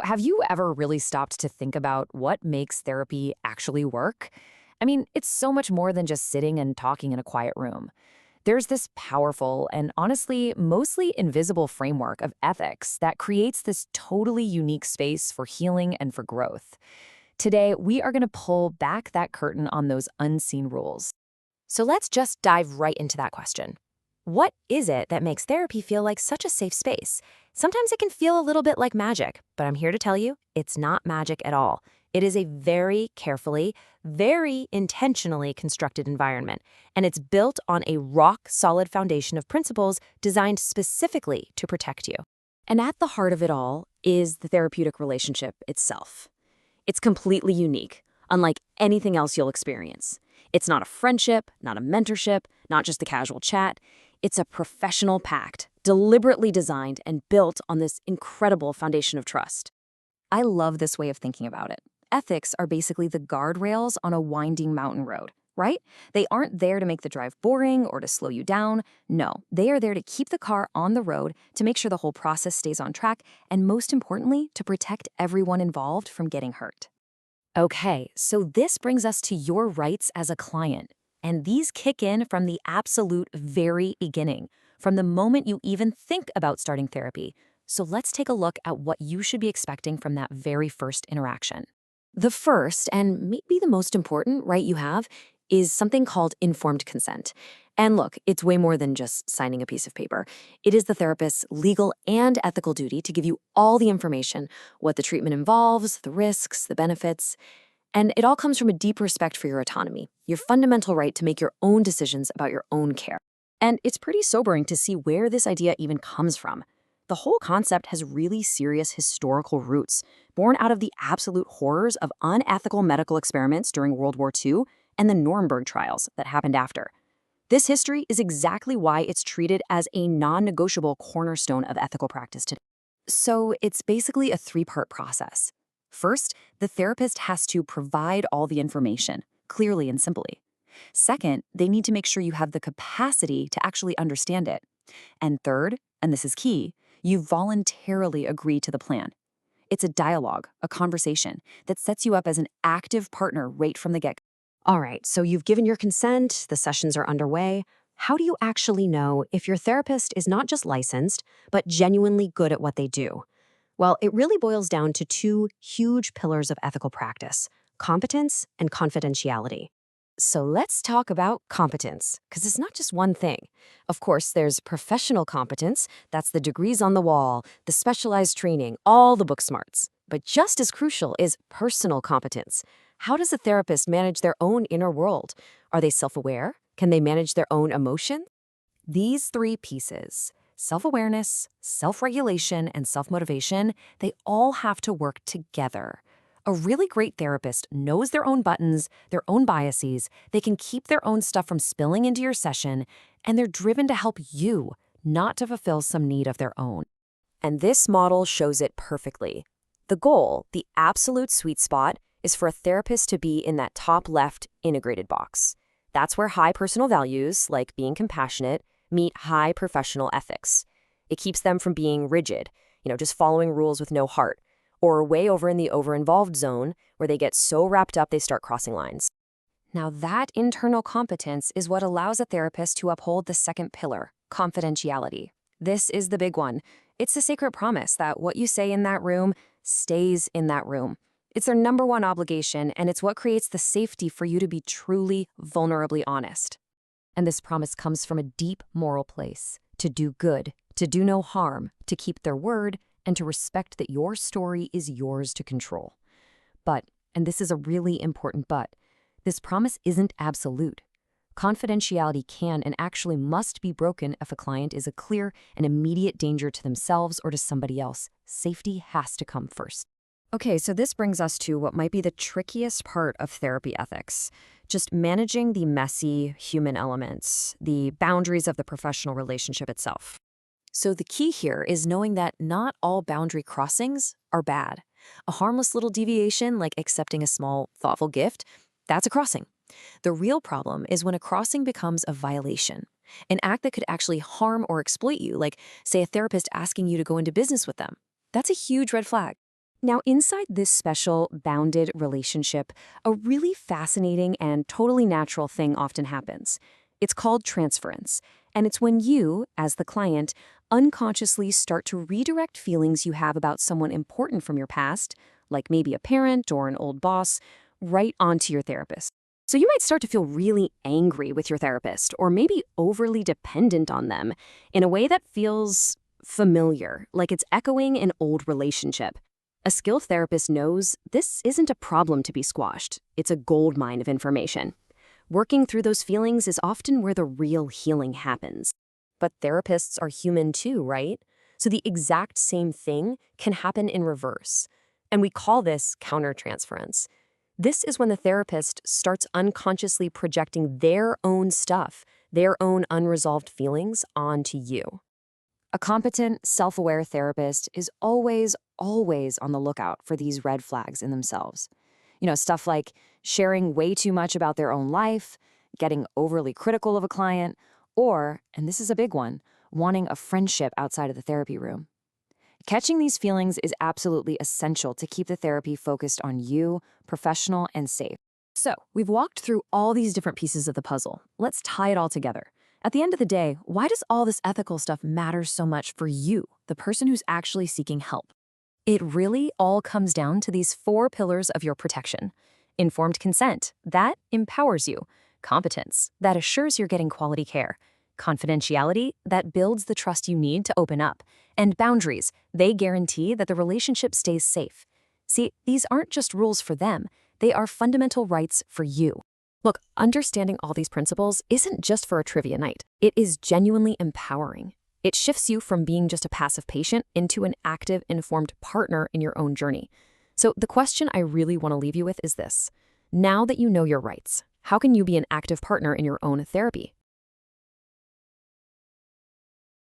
Have you ever really stopped to think about what makes therapy actually work? I mean, it's so much more than just sitting and talking in a quiet room. There's this powerful and honestly, mostly invisible framework of ethics that creates this totally unique space for healing and for growth. Today, we are going to pull back that curtain on those unseen rules. So let's just dive right into that question. What is it that makes therapy feel like such a safe space? Sometimes it can feel a little bit like magic, but I'm here to tell you it's not magic at all. It is a very carefully, very intentionally constructed environment, and it's built on a rock solid foundation of principles designed specifically to protect you. And at the heart of it all is the therapeutic relationship itself. It's completely unique, unlike anything else you'll experience. It's not a friendship, not a mentorship, not just a casual chat. It's a professional pact, deliberately designed and built on this incredible foundation of trust. I love this way of thinking about it. Ethics are basically the guardrails on a winding mountain road, right? They aren't there to make the drive boring or to slow you down. No, they are there to keep the car on the road, to make sure the whole process stays on track, and most importantly, to protect everyone involved from getting hurt. Okay, so this brings us to your rights as a client. And these kick in from the absolute very beginning, from the moment you even think about starting therapy. So let's take a look at what you should be expecting from that very first interaction. The first, and maybe the most important right you have, is something called informed consent. And look, it's way more than just signing a piece of paper. It is the therapist's legal and ethical duty to give you all the information, what the treatment involves, the risks, the benefits. And it all comes from a deep respect for your autonomy, your fundamental right to make your own decisions about your own care. And it's pretty sobering to see where this idea even comes from. The whole concept has really serious historical roots, born out of the absolute horrors of unethical medical experiments during World War II and the Nuremberg trials that happened after. This history is exactly why it's treated as a non-negotiable cornerstone of ethical practice today. So it's basically a three-part process. First, the therapist has to provide all the information, clearly and simply. Second, they need to make sure you have the capacity to actually understand it. And third, and this is key, you voluntarily agree to the plan. It's a dialogue, a conversation that sets you up as an active partner right from the get-go. All right, so you've given your consent, the sessions are underway. How do you actually know if your therapist is not just licensed, but genuinely good at what they do? Well, it really boils down to two huge pillars of ethical practice: competence and confidentiality. So let's talk about competence, because it's not just one thing. Of course, there's professional competence, that's the degrees on the wall, the specialized training, all the book smarts. But just as crucial is personal competence. How does a therapist manage their own inner world? Are they self-aware? Can they manage their own emotions? These three pieces, self-awareness, self-regulation, and self-motivation, they all have to work together. A really great therapist knows their own buttons, their own biases, they can keep their own stuff from spilling into your session, and they're driven to help you, not to fulfill some need of their own. And this model shows it perfectly. The goal, the absolute sweet spot, is for a therapist to be in that top left integrated box. That's where high personal values, like being compassionate, meet high professional ethics. It keeps them from being rigid, just following rules with no heart, or way over in the over-involved zone where they get so wrapped up they start crossing lines. Now, that internal competence is what allows a therapist to uphold the second pillar, confidentiality. This is the big one. It's the sacred promise that what you say in that room stays in that room. It's their number one obligation, and it's what creates the safety for you to be truly, vulnerably honest. And this promise comes from a deep moral place, to do good, to do no harm, to keep their word, and to respect that your story is yours to control. But, and this is a really important but, this promise isn't absolute. Confidentiality can and actually must be broken if a client is a clear and immediate danger to themselves or to somebody else. Safety has to come first. Okay, so this brings us to what might be the trickiest part of therapy ethics, just managing the messy human elements, the boundaries of the professional relationship itself. So the key here is knowing that not all boundary crossings are bad. A harmless little deviation, like accepting a small, thoughtful gift, that's a crossing. The real problem is when a crossing becomes a violation, an act that could actually harm or exploit you, like, say, a therapist asking you to go into business with them. That's a huge red flag. Now, inside this special, bounded relationship, a really fascinating and totally natural thing often happens. It's called transference, and it's when you, as the client, unconsciously start to redirect feelings you have about someone important from your past, like maybe a parent or an old boss, right onto your therapist. So you might start to feel really angry with your therapist, or maybe overly dependent on them, in a way that feels familiar, like it's echoing an old relationship. A skilled therapist knows this isn't a problem to be squashed. It's a goldmine of information. Working through those feelings is often where the real healing happens. But therapists are human too, right? So the exact same thing can happen in reverse. And we call this countertransference. This is when the therapist starts unconsciously projecting their own stuff, their own unresolved feelings onto you. A competent, self-aware therapist is always on the lookout for these red flags in themselves. Stuff like sharing way too much about their own life, getting overly critical of a client, or, and this is a big one, wanting a friendship outside of the therapy room. Catching these feelings is absolutely essential to keep the therapy focused on you, professional, and safe. So, we've walked through all these different pieces of the puzzle. Let's tie it all together. At the end of the day, why does all this ethical stuff matter so much for you, the person who's actually seeking help? It really all comes down to these 4 pillars of your protection. Informed consent, that empowers you. Competence, that assures you're getting quality care. Confidentiality, that builds the trust you need to open up. And boundaries, they guarantee that the relationship stays safe. See, these aren't just rules for them, they are fundamental rights for you. Look, understanding all these principles isn't just for a trivia night. It is genuinely empowering. It shifts you from being just a passive patient into an active, informed partner in your own journey. So the question I really want to leave you with is this. Now that you know your rights, how can you be an active partner in your own therapy?